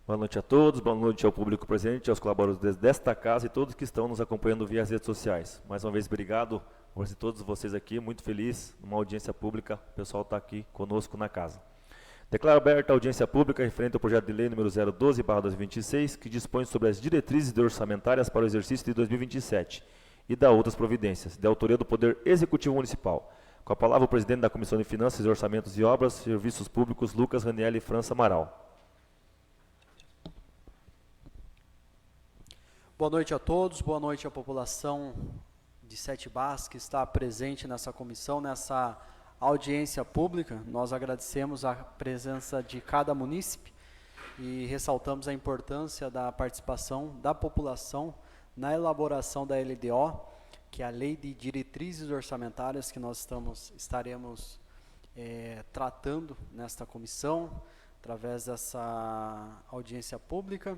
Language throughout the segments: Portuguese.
Boa noite a todos, boa noite ao público presente, aos colaboradores desta casa e todos que estão nos acompanhando via as redes sociais. Mais uma vez, obrigado por todos vocês aqui, muito feliz numa audiência pública, o pessoal está aqui conosco na casa. Declaro aberta a audiência pública referente ao projeto de lei número 012/2026, que dispõe sobre as diretrizes orçamentárias para o exercício de 2027 e da outras providências, de autoria do Poder Executivo Municipal. Com a palavra o presidente da Comissão de Finanças, Orçamentos e Obras, Serviços Públicos, Lucas Ranieri França Amaral. Boa noite a todos, boa noite à população de Sete Barras que está presente nessa comissão, nessa audiência pública. Nós agradecemos a presença de cada munícipe e ressaltamos a importância da participação da população na elaboração da LDO, que é a Lei de Diretrizes Orçamentárias, que nós estaremos tratando nesta comissão, através dessa audiência pública.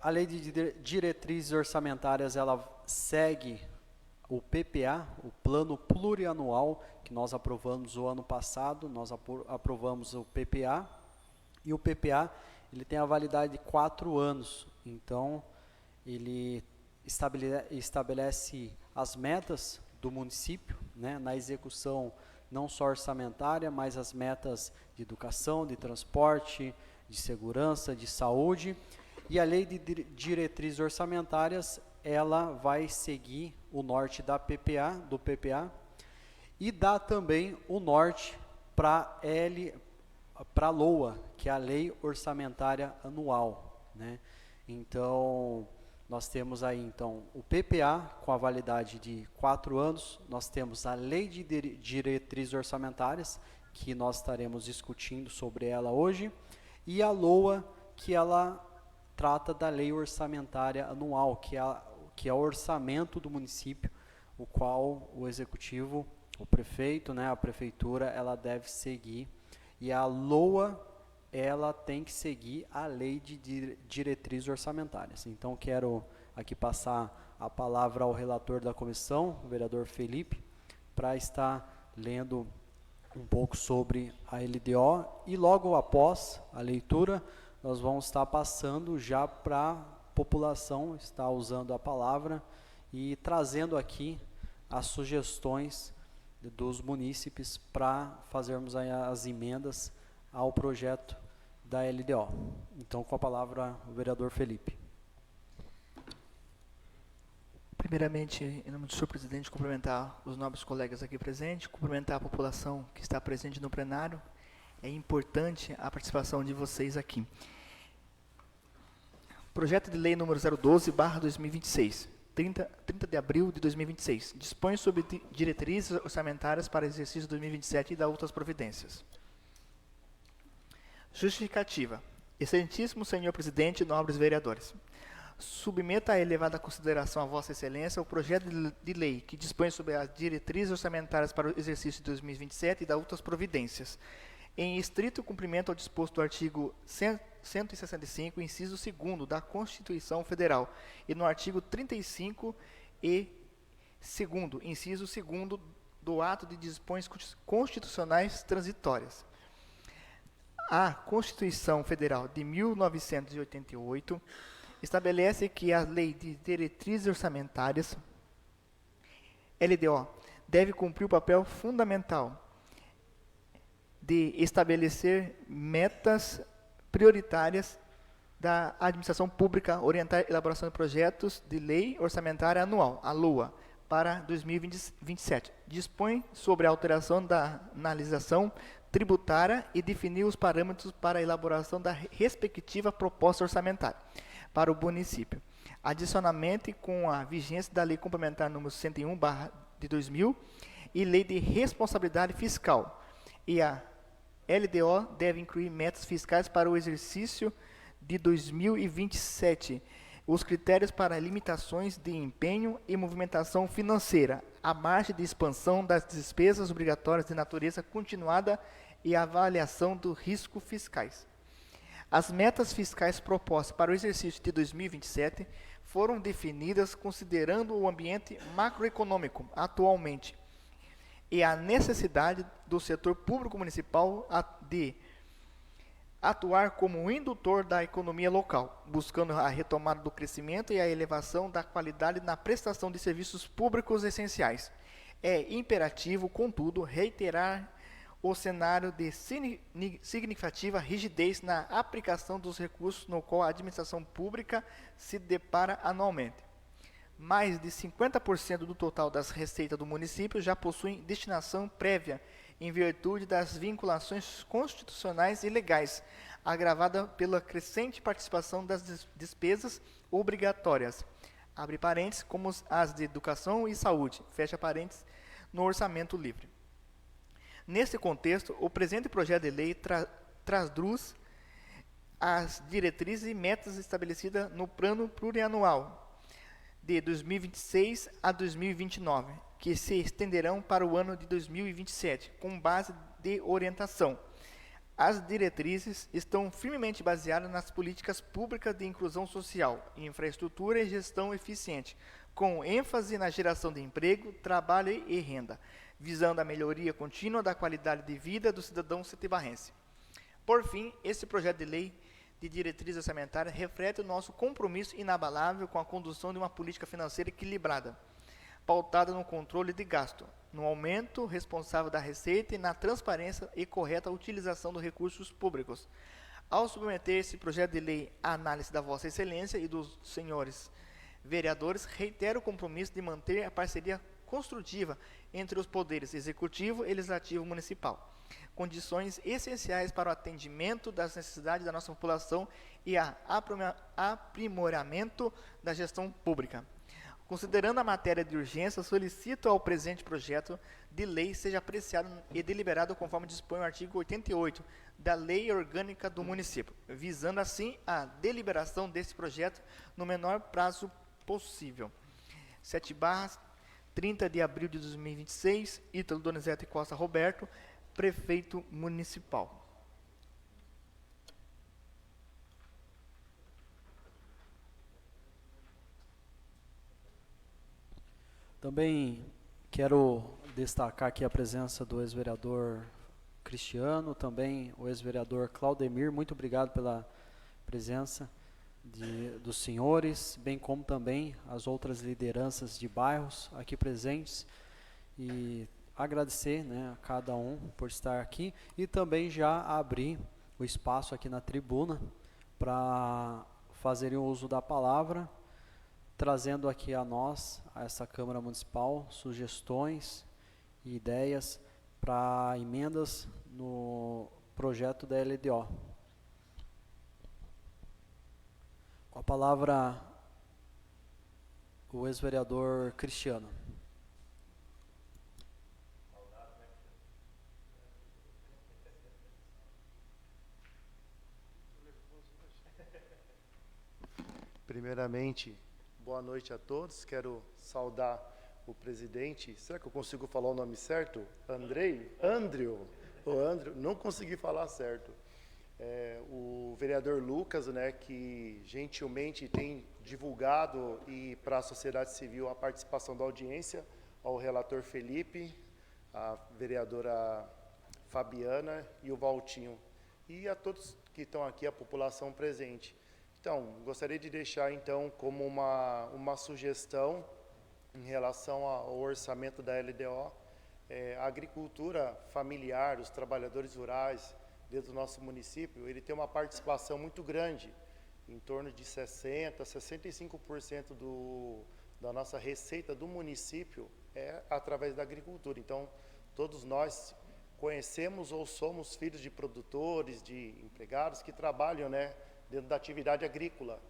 A Lei de Diretrizes Orçamentárias, ela segue o PPA, o Plano Plurianual, que nós aprovamos o ano passado, nós aprovamos o PPA, e o PPA ele tem a validade de 4 anos, então ele estabelece as metas do município, né, na execução não só orçamentária, mas as metas de educação, de transporte, de segurança, de saúde. E a Lei de Diretrizes Orçamentárias, ela vai seguir o norte do PPA, e dá também o norte para a LOA, que é a Lei Orçamentária Anual, né? Então, nós temos aí então o PPA com a validade de 4 anos, nós temos a Lei de Diretrizes Orçamentárias, que nós estaremos discutindo sobre ela hoje, e a LOA, que ela trata da Lei Orçamentária Anual, que é o orçamento do município, o qual o executivo, o prefeito, né, a prefeitura, ela deve seguir, e a LOA, ela tem que seguir a Lei de Diretrizes Orçamentárias. Então, quero aqui passar a palavra ao relator da comissão, o vereador Felipe, para estar lendo um pouco sobre a LDO, e logo após a leitura, nós vamos estar passando já para a população, estar usando a palavra e trazendo aqui as sugestões dos munícipes para fazermos as emendas ao projeto da LDO. Então, com a palavra, o vereador Felipe. Primeiramente, em nome do senhor presidente, cumprimentar os nobres colegas aqui presentes, cumprimentar a população que está presente no plenário. É importante a participação de vocês aqui. Projeto de Lei número 012/2026, 30 de abril de 2026, dispõe sobre diretrizes orçamentárias para exercício 2027 e da outras providências. Justificativa. Excelentíssimo senhor presidente e nobres vereadores, submeta a elevada consideração a vossa excelência o projeto de lei que dispõe sobre as diretrizes orçamentárias para o exercício de 2027 e da outras providências, em estrito cumprimento ao disposto do artigo 165, inciso 2º da Constituição Federal, e no artigo 35 e 2º, inciso 2º do ato de disposições constitucionais transitórias. A Constituição Federal de 1988 estabelece que a Lei de Diretrizes Orçamentárias, LDO, deve cumprir o papel fundamental de estabelecer metas prioritárias da administração pública, orientar a elaboração de projetos de lei orçamentária anual, a LOA, para 2027. Dispõe sobre a alteração da analisação tributária e definir os parâmetros para a elaboração da respectiva proposta orçamentária para o município. Adicionalmente, com a vigência da Lei Complementar número 101/2000 e Lei de Responsabilidade Fiscal, e a LDO deve incluir metas fiscais para o exercício de 2027, os critérios para limitações de empenho e movimentação financeira, a margem de expansão das despesas obrigatórias de natureza continuada e a avaliação do risco fiscais. As metas fiscais propostas para o exercício de 2027 foram definidas considerando o ambiente macroeconômico atualmente e a necessidade do setor público municipal de atuar como um indutor da economia local, buscando a retomada do crescimento e a elevação da qualidade na prestação de serviços públicos essenciais. É imperativo, contudo, reiterar o cenário de significativa rigidez na aplicação dos recursos no qual a administração pública se depara anualmente. Mais de 50% do total das receitas do município já possuem destinação prévia, em virtude das vinculações constitucionais e legais, agravada pela crescente participação das despesas obrigatórias, abre parênteses, como as de educação e saúde, fecha parênteses, no orçamento livre. Nesse contexto, o presente projeto de lei traduz as diretrizes e metas estabelecidas no Plano Plurianual de 2026 a 2029, que se estenderão para o ano de 2027, com base de orientação. As diretrizes estão firmemente baseadas nas políticas públicas de inclusão social, infraestrutura e gestão eficiente, com ênfase na geração de emprego, trabalho e renda, visando a melhoria contínua da qualidade de vida do cidadão setibarrense. Por fim, esse projeto de lei de diretriz orçamentária reflete o nosso compromisso inabalável com a condução de uma política financeira equilibrada, pautada no controle de gasto, no aumento responsável da receita e na transparência e correta utilização dos recursos públicos. Ao submeter esse projeto de lei à análise da Vossa Excelência e dos senhores vereadores, reitero o compromisso de manter a parceria construtiva entre os poderes executivo e legislativo municipal, condições essenciais para o atendimento das necessidades da nossa população e a aprimoramento da gestão pública. Considerando a matéria de urgência, solicito ao presente projeto de lei seja apreciado e deliberado conforme dispõe o artigo 88 da Lei Orgânica do Município, visando assim a deliberação desse projeto no menor prazo possível. 7/30 de abril de 2026, Ítalo Donizete Costa Roberto, Prefeito Municipal. Também quero destacar aqui a presença do ex-vereador Cristiano, também o ex-vereador Claudemir. Muito obrigado pela presença dos senhores, bem como também as outras lideranças de bairros aqui presentes. E agradecer, né, a cada um por estar aqui e também já abrir o espaço aqui na tribuna para fazerem uso da palavra, trazendo aqui a nós, a essa Câmara Municipal, sugestões e ideias para emendas no projeto da LDO. Com a palavra, o ex-vereador Cristiano. Primeiramente, boa noite a todos. Quero saudar o presidente. Será que eu consigo falar o nome certo? Andrew, não consegui falar certo. O vereador Lucas, né, que gentilmente tem divulgado e para a sociedade civil a participação da audiência, ao relator Felipe, a vereadora Fabiana e o Valtinho, e a todos que estão aqui, a população presente. Então, gostaria de deixar, então, como uma sugestão em relação ao orçamento da LDO, a agricultura familiar, os trabalhadores rurais dentro do nosso município, ele tem uma participação muito grande, em torno de 60%, 65% da nossa receita do município é através da agricultura. Então, todos nós conhecemos ou somos filhos de produtores, de empregados que trabalham, né, dentro da atividade agrícola.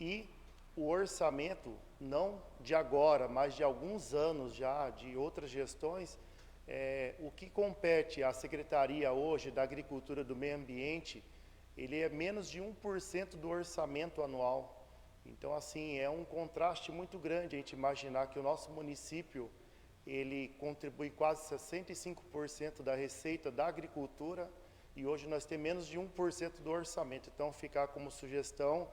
E o orçamento, não de agora, mas de alguns anos já, de outras gestões, o que compete à Secretaria hoje da Agricultura e do Meio Ambiente, ele é menos de 1% do orçamento anual. Então, assim, é um contraste muito grande a gente imaginar que o nosso município, ele contribui quase 65% da receita da agricultura, e hoje nós temos menos de 1% do orçamento. Então, ficar como sugestão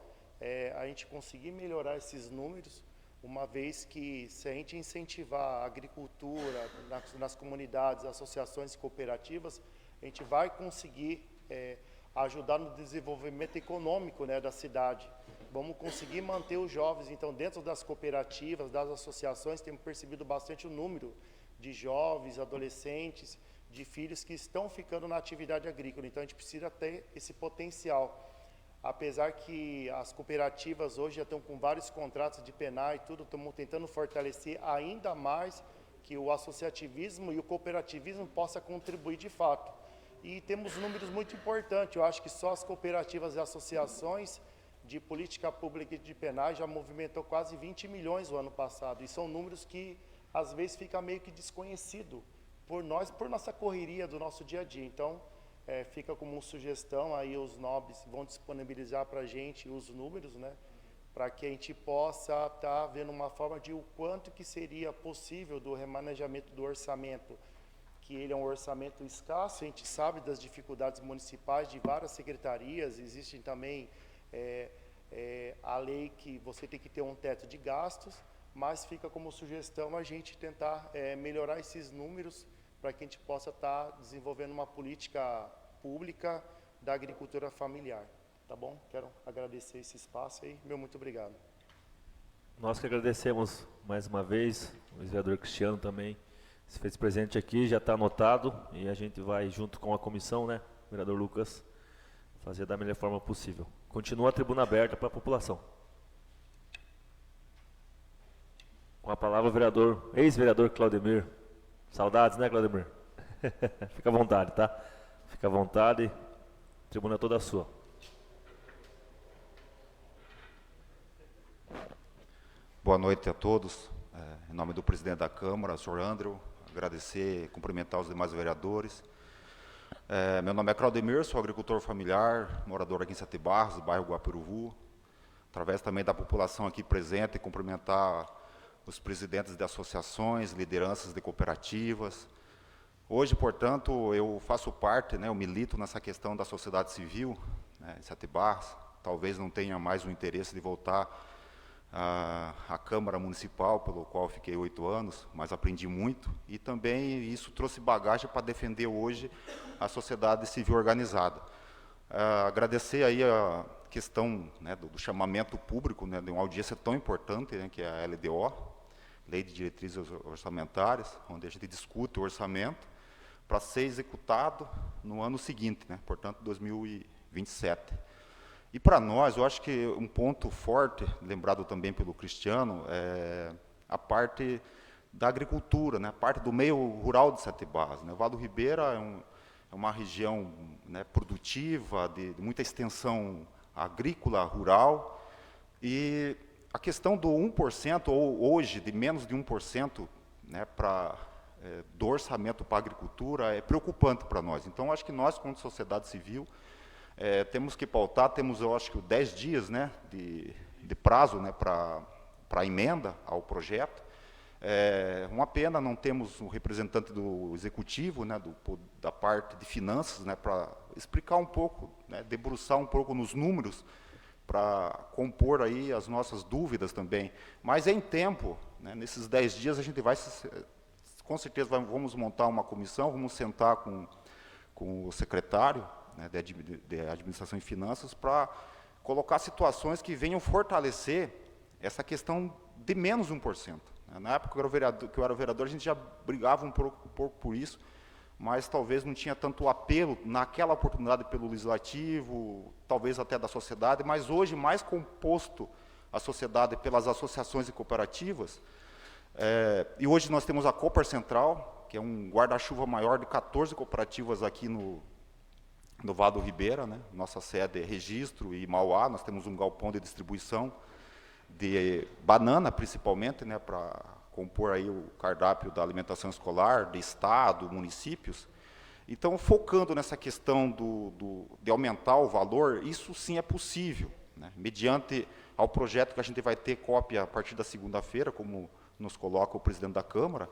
a gente conseguir melhorar esses números, uma vez que, se a gente incentivar a agricultura nas comunidades, associações e cooperativas, a gente vai conseguir ajudar no desenvolvimento econômico, né, da cidade. Vamos conseguir manter os jovens, então, dentro das cooperativas, das associações, temos percebido bastante o número de jovens, adolescentes, de filhos que estão ficando na atividade agrícola. Então, a gente precisa ter esse potencial. Apesar que as cooperativas hoje já estão com vários contratos de PENAR e tudo, estamos tentando fortalecer ainda mais que o associativismo e o cooperativismo possa contribuir de fato. E temos números muito importantes. Eu acho que só as cooperativas e associações de política pública e de PENAR já movimentou quase 20 milhões no ano passado. E são números que, às vezes, fica meio que desconhecido por nós, por nossa correria do nosso dia a dia. Então, fica como uma sugestão, aí os nobres vão disponibilizar para a gente os números, né, para que a gente possa estar vendo uma forma de o quanto que seria possível do remanejamento do orçamento, que ele é um orçamento escasso, a gente sabe das dificuldades municipais de várias secretarias, existem também a lei que você tem que ter um teto de gastos, mas fica como sugestão a gente tentar melhorar esses números para que a gente possa estar desenvolvendo uma política pública da agricultura familiar. Tá bom? Quero agradecer esse espaço aí. Meu muito obrigado. Nós que agradecemos mais uma vez, o vereador Cristiano também se fez presente aqui, já está anotado, e a gente vai junto com a comissão, né, vereador Lucas, fazer da melhor forma possível. Continua a tribuna aberta para a população. Com a palavra o vereador, ex-vereador Claudemir. Saudades, né, Claudemir? Fica à vontade, tá? Fica à vontade, a tribuna é toda sua. Boa noite a todos. Em nome do presidente da Câmara, senhor Andrew, agradecer e cumprimentar os demais vereadores. Meu nome é Claudemir, sou agricultor familiar, morador aqui em Sete Barros, bairro Guapiruvu. Através também da população aqui presente, cumprimentar os presidentes de associações, lideranças de cooperativas. Hoje, portanto, eu faço parte, né, eu milito nessa questão da sociedade civil, né, em Sete Barros. Talvez não tenha mais o interesse de voltar à Câmara Municipal, pelo qual fiquei 8 anos, mas aprendi muito. E também isso trouxe bagagem para defender hoje a sociedade civil organizada. Agradecer aí a questão, né, do chamamento público, né, de uma audiência tão importante, né, que é a LDO, Lei de Diretrizes Orçamentárias, onde a gente discute o orçamento para ser executado no ano seguinte, né, portanto, 2027. E para nós, eu acho que um ponto forte, lembrado também pelo Cristiano, é a parte da agricultura, né, a parte do meio rural de Sete Barros, né. O Vale do Ribeira é uma região, né, produtiva, de muita extensão agrícola, rural, e a questão do 1%, ou hoje de menos de 1%, né, do orçamento para a agricultura é preocupante para nós. Então, acho que nós, como sociedade civil, temos que pautar, temos, eu acho que 10 dias, né, de prazo, né, para emenda ao projeto. Uma pena não temos um representante do executivo, né, da parte de finanças, né, para explicar um pouco, né, debruçar um pouco nos números, para compor aí as nossas dúvidas também. Mas em tempo, né, nesses 10 dias, a gente vai, com certeza, vamos montar uma comissão, vamos sentar com o secretário, né, de Administração e Finanças, para colocar situações que venham fortalecer essa questão de menos 1%. Na época que eu era vereador, a gente já brigava um pouco por isso, mas talvez não tinha tanto apelo naquela oportunidade pelo legislativo, talvez até da sociedade, mas hoje, mais composto a sociedade pelas associações e cooperativas, e hoje nós temos a Cooper Central, que é um guarda-chuva maior de 14 cooperativas aqui no Vale do Ribeira, né? Nossa sede é Registro e Mauá, nós temos um galpão de distribuição de banana, principalmente, né, para compor aí o cardápio da alimentação escolar, de estado, municípios. Então, focando nessa questão de aumentar o valor, isso sim é possível, né, mediante ao projeto que a gente vai ter cópia a partir da segunda-feira, como nos coloca o presidente da Câmara,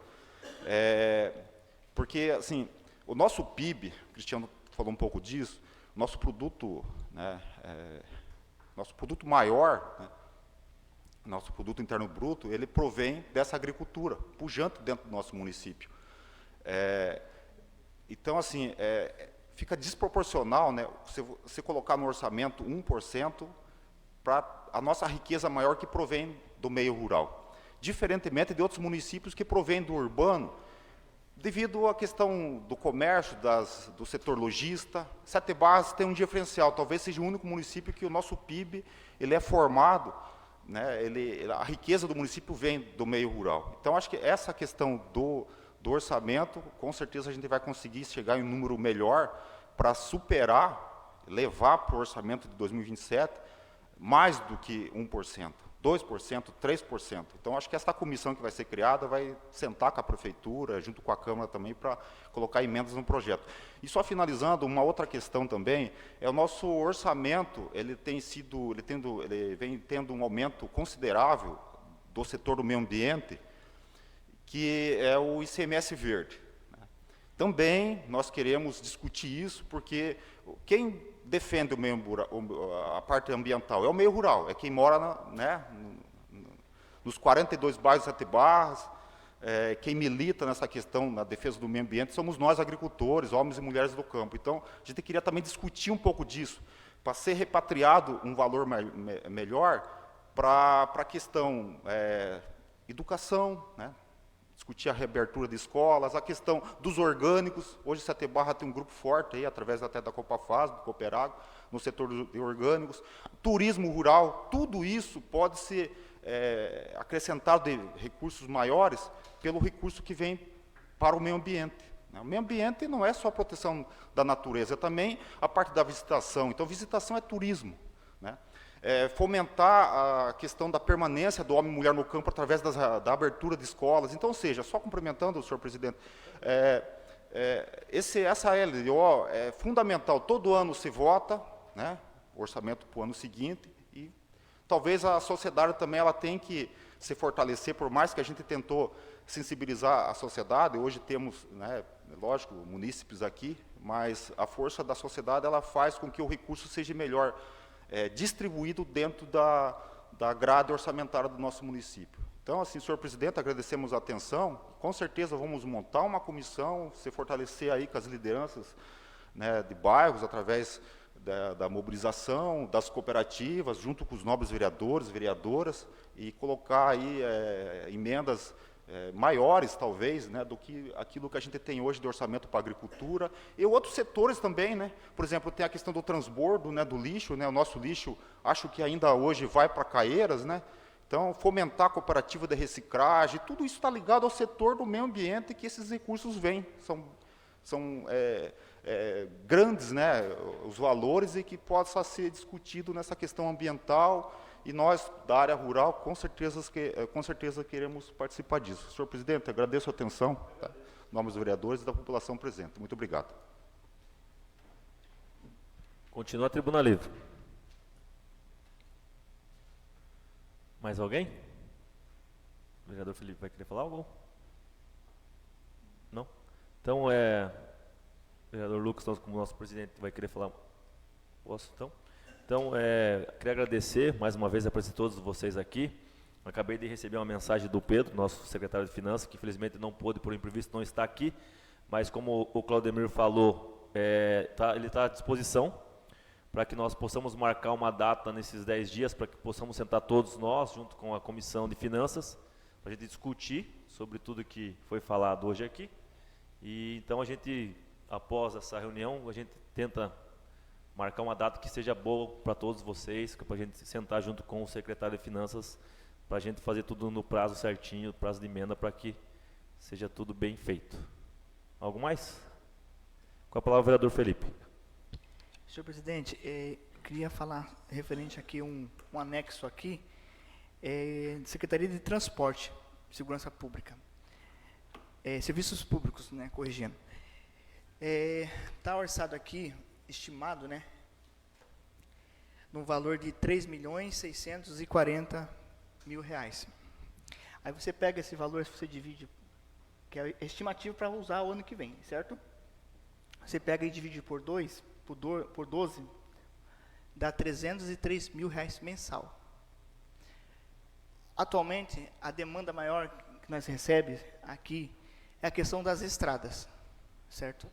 porque, assim, o nosso PIB, o Cristiano falou um pouco disso, nosso produto, né, nosso produto maior, né, nosso produto interno bruto, ele provém dessa agricultura, pujante dentro do nosso município. Então, assim, fica desproporcional, né, você colocar no orçamento 1% para a nossa riqueza maior que provém do meio rural. Diferentemente de outros municípios que provêm do urbano, devido à questão do comércio, do setor lojista. Sete Barras tem um diferencial, talvez seja o único município que o nosso PIB ele é formado, né, a riqueza do município vem do meio rural. Então, acho que essa questão do orçamento, com certeza a gente vai conseguir chegar em um número melhor para superar, levar para o orçamento de 2027 mais do que 1%. 2%, 3%. Então, acho que essa comissão que vai ser criada vai sentar com a prefeitura, junto com a Câmara também, para colocar emendas no projeto. E só finalizando, uma outra questão também, é o nosso orçamento, ele vem tendo um aumento considerável do setor do meio ambiente, que é o ICMS verde. Também nós queremos discutir isso, porque quem defende a parte ambiental é o meio rural, é quem mora nos 42 bairros de Sete Barras, quem milita nessa questão, na defesa do meio ambiente, somos nós, agricultores, homens e mulheres do campo. Então, a gente queria também discutir um pouco disso, para ser repatriado um valor melhor para a questão educação, né? Discutir a reabertura de escolas, a questão dos orgânicos. Hoje, Sete Barra tem um grupo forte, aí, através até da Copafaz, do Cooperag, no setor de orgânicos. Turismo rural, tudo isso pode ser acrescentado de recursos maiores pelo recurso que vem para o meio ambiente. O meio ambiente não é só a proteção da natureza, é também a parte da visitação. Então, visitação é turismo, né? Fomentar a questão da permanência do homem e mulher no campo através da abertura de escolas. Então, ou seja, só complementando, senhor presidente, essa LDO é fundamental. Todo ano se vota, né, o orçamento para o ano seguinte, e talvez a sociedade também ela tem que se fortalecer, por mais que a gente tentou sensibilizar a sociedade. Hoje temos, né, lógico, munícipes aqui, mas a força da sociedade ela faz com que o recurso seja melhor distribuído dentro da grade orçamentária do nosso município. Então, assim, senhor presidente, agradecemos a atenção. Com certeza vamos montar uma comissão, se fortalecer aí com as lideranças, né, de bairros, através da mobilização, das cooperativas, junto com os nobres vereadores, vereadoras, e colocar aí emendas maiores, talvez, né, do que aquilo que a gente tem hoje de orçamento para a agricultura, e outros setores também, né? Por exemplo, tem a questão do transbordo, né, do lixo, né? O nosso lixo, acho que ainda hoje vai para Caieiras, né? Então, fomentar a cooperativa de reciclagem, tudo isso está ligado ao setor do meio ambiente que esses recursos vêm. São grandes, né, os valores, e que possa ser discutido nessa questão ambiental. E nós, da área rural, com certeza queremos participar disso. Senhor presidente, agradeço a atenção, tá, em nome dos vereadores e da população presente. Muito obrigado. Continua a tribuna livre. Mais alguém? O vereador Felipe vai querer falar algo? Não? Então, o vereador Lucas, como nosso presidente, vai querer falar. Posso, então? Então, queria agradecer mais uma vez a presença de todos vocês aqui. Acabei de receber uma mensagem do Pedro, nosso secretário de Finanças, que infelizmente não pôde, por imprevisto, não está aqui, mas como o Claudemir falou, ele está à disposição para que nós possamos marcar uma data nesses 10 dias, para que possamos sentar todos nós, junto com a Comissão de Finanças, para a gente discutir sobre tudo que foi falado hoje aqui. E então a gente, após essa reunião, a gente tenta marcar uma data que seja boa para todos vocês, para a gente sentar junto com o secretário de Finanças, para a gente fazer tudo no prazo certinho, prazo de emenda, para que seja tudo bem feito. Algo mais? Com a palavra o vereador Felipe. Senhor presidente, queria falar referente aqui um anexo aqui, de Secretaria de Transporte, Segurança Pública, Serviços Públicos, né, corrigindo. Está orçado aqui, estimado, né, no valor de R$3.640.000. Aí você pega esse valor, você divide, que é estimativo para usar o ano que vem, certo? Você pega e divide por 12, dá R$303.000 mensal. Atualmente, a demanda maior que nós recebemos aqui é a questão das estradas, certo?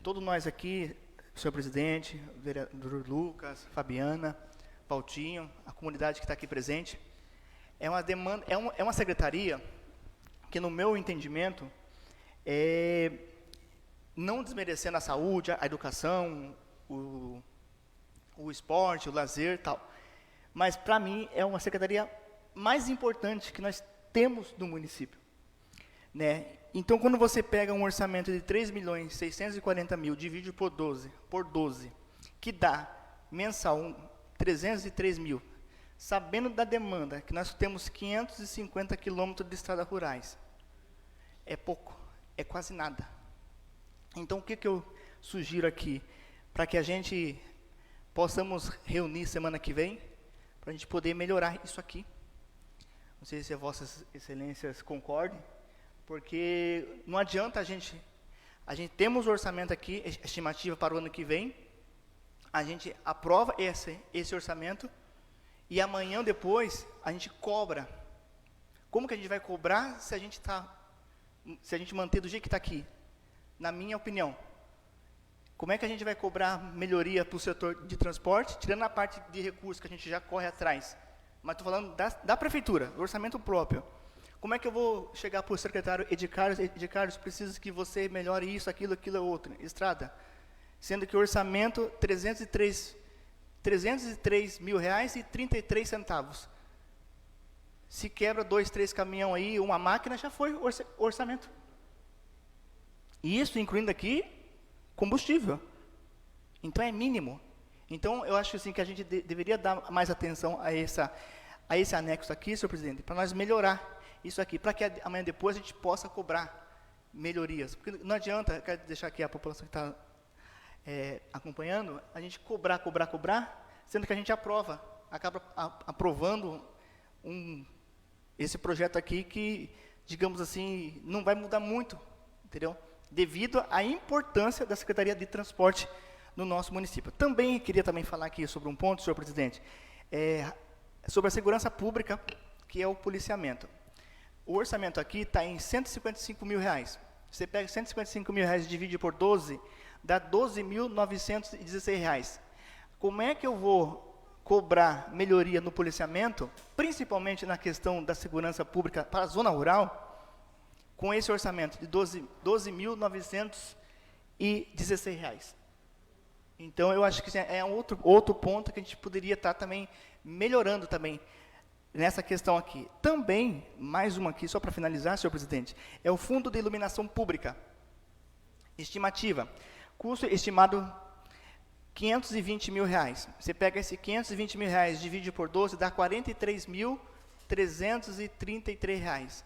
todos nós aqui, senhor presidente, o vereador Lucas, Fabiana, Pautinho, a comunidade que está aqui presente, é uma demanda, é uma secretaria que, no meu entendimento, não desmerecendo a saúde, a educação, o esporte, o lazer e tal, mas para mim é uma secretaria mais importante que nós temos no município, né? Então, quando você pega um orçamento de 3.640.000, divide por 12, que dá mensal 303 mil, sabendo da demanda, que nós temos 550 quilômetros de estradas rurais, é pouco, é quase nada. Então, o que eu sugiro aqui, para que a gente possamos reunir semana que vem, para a gente poder melhorar isso aqui. Não sei se vossas excelências concordem, porque não adianta a gente temos o orçamento aqui, estimativa para o ano que vem, a gente aprova esse orçamento, e amanhã ou depois a gente cobra. Como que a gente vai cobrar se a gente manter do jeito que está aqui? Na minha opinião, como é que a gente vai cobrar melhoria para o setor de transporte, tirando a parte de recursos que a gente já corre atrás? Mas estou falando da prefeitura, do orçamento próprio. Como é que eu vou chegar para o secretário Edi Carlos, preciso que você melhore isso, aquilo, outro, estrada? Sendo que o orçamento, 303 mil reais e 33 centavos. Se quebra 2, 3 caminhão aí, uma máquina, já foi o orçamento. E isso incluindo aqui combustível. Então é mínimo. Então eu acho assim que a gente deveria dar mais atenção a esse anexo aqui, senhor presidente, para nós melhorar isso aqui, para que amanhã depois a gente possa cobrar melhorias. Porque não adianta, quero deixar aqui a população que está acompanhando, a gente cobrar, sendo que a gente acaba aprovando esse projeto aqui que, digamos assim, não vai mudar muito, entendeu? Devido à importância da Secretaria de Transporte no nosso município. Também queria falar aqui sobre um ponto, senhor presidente, sobre a segurança pública, que é o policiamento. O orçamento aqui está em 155 mil reais. Você pega 155 mil reais e divide por 12, dá 12.916 reais. Como é que eu vou cobrar melhoria no policiamento, principalmente na questão da segurança pública para a zona rural, com esse orçamento de 12.916 reais? Então, eu acho que é outro ponto que a gente poderia estar também melhorando também nessa questão aqui. Também, mais uma aqui, só para finalizar, senhor presidente, é o Fundo de Iluminação Pública. Estimativa. Custo estimado 520 mil reais. Você pega esse 520 mil reais, divide por 12, dá 43.333 reais.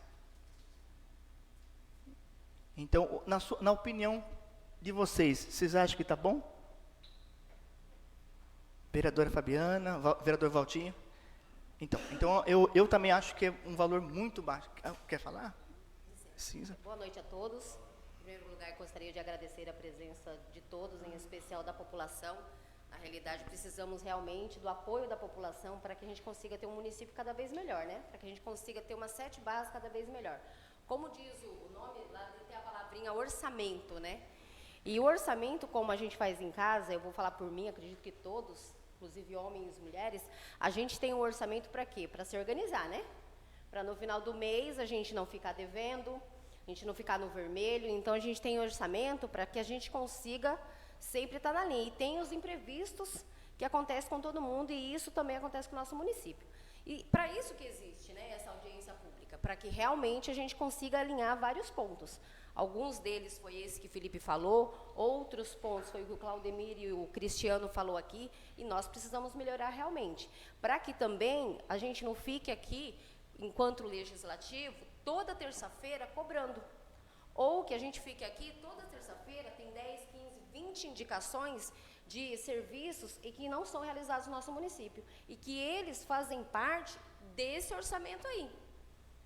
Então, na opinião de vocês acham que está bom? Vereadora Fabiana, vereador Valtinho. Então eu também acho que é um valor muito baixo. Quer falar? Sim. Boa noite a todos. Em primeiro lugar, gostaria de agradecer a presença de todos, em especial da população. Na realidade, precisamos realmente do apoio da população para que a gente consiga ter um município cada vez melhor, né? Para que a gente consiga ter uma sete bases cada vez melhor. Como diz o nome, lá tem a palavrinha orçamento, né? E o orçamento, como a gente faz em casa, eu vou falar por mim, acredito que todos, inclusive homens e mulheres, a gente tem um orçamento para quê? Para se organizar, né? Para no final do mês a gente não ficar devendo, a gente não ficar no vermelho. Então a gente tem orçamento para que a gente consiga sempre estar na linha. E tem os imprevistos que acontecem com todo mundo, e isso também acontece com o nosso município. E para isso que existe, né, essa audiência pública, para que realmente a gente consiga alinhar vários pontos. Alguns deles foi esse que o Felipe falou, outros pontos foi o que o Claudemir e o Cristiano falou aqui, e nós precisamos melhorar realmente, para que também a gente não fique aqui, enquanto legislativo, toda terça-feira cobrando, ou que a gente fique aqui toda terça-feira, tem 10, 15, 20 indicações de serviços e que não são realizados no nosso município, e que eles fazem parte desse orçamento aí.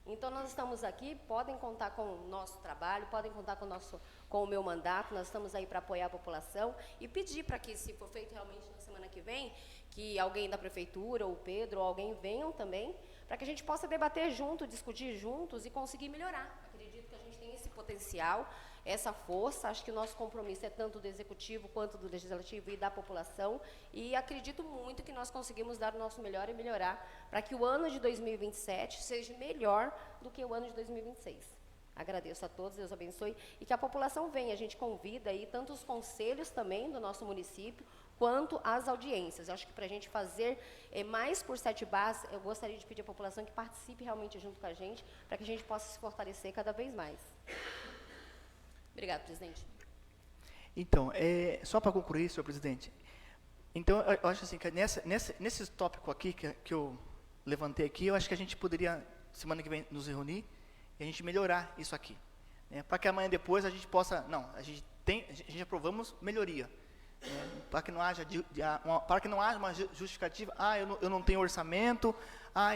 Então, nós estamos aqui, podem contar com o nosso trabalho, podem contar com o meu mandato, nós estamos aí para apoiar a população e pedir para que, se for feito realmente na semana que vem, que alguém da prefeitura, ou o Pedro, ou alguém venham também, para que a gente possa debater junto, discutir juntos e conseguir melhorar. Acredito que a gente tem esse potencial, essa força. Acho que o nosso compromisso é tanto do Executivo quanto do Legislativo e da população, e acredito muito que nós conseguimos dar o nosso melhor e melhorar para que o ano de 2027 seja melhor do que o ano de 2026. Agradeço a todos, Deus abençoe, e que a população venha. A gente convida aí tanto os conselhos também do nosso município, quanto as audiências. Eu acho que para a gente fazer mais por 7 eu gostaria de pedir à população que participe realmente junto com a gente, para que a gente possa se fortalecer cada vez mais. Obrigada, presidente. Então, só para concluir, senhor presidente, então, eu acho assim, que nesse tópico aqui que eu levantei aqui, eu acho que a gente poderia, semana que vem, nos reunir e a gente melhorar isso aqui. Né, para que amanhã depois a gente possa, não, a gente aprovamos melhoria. Para que não haja uma justificativa, eu não tenho orçamento,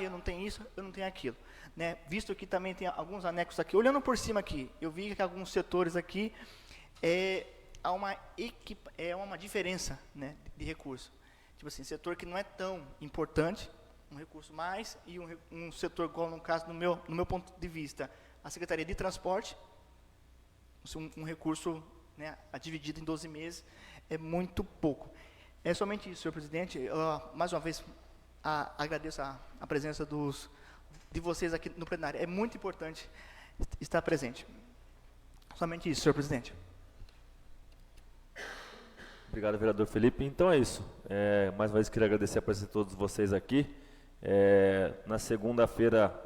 eu não tenho isso, eu não tenho aquilo. Né? Visto que também tem alguns anexos aqui, olhando por cima aqui, eu vi que alguns setores aqui há uma diferença, né, de recurso. Tipo assim, setor que não é tão importante, um recurso mais, e um setor igual, no caso, no meu ponto de vista, a Secretaria de Transporte, um recurso, né, dividido em 12 meses, é muito pouco. É somente isso, senhor presidente. Mais uma vez, agradeço a presença de vocês aqui no plenário. É muito importante estar presente. Somente isso, senhor presidente. Obrigado, vereador Felipe. Então é isso. Mais uma vez queria agradecer a presença de todos vocês aqui. Na segunda-feira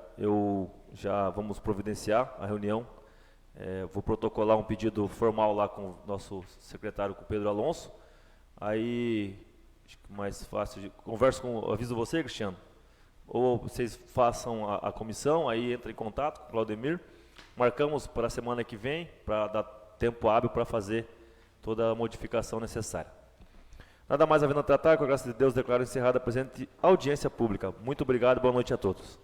já vamos providenciar a reunião. Vou protocolar um pedido formal lá com o nosso secretário, com o Pedro Alonso. Aí, acho que mais fácil, aviso você, Cristiano, ou vocês façam a comissão, aí entra em contato com o Claudemir. Marcamos para a semana que vem, para dar tempo hábil para fazer toda a modificação necessária. Nada mais havendo a tratar, com a graça de Deus, declaro encerrada a presente audiência pública. Muito obrigado e boa noite a todos.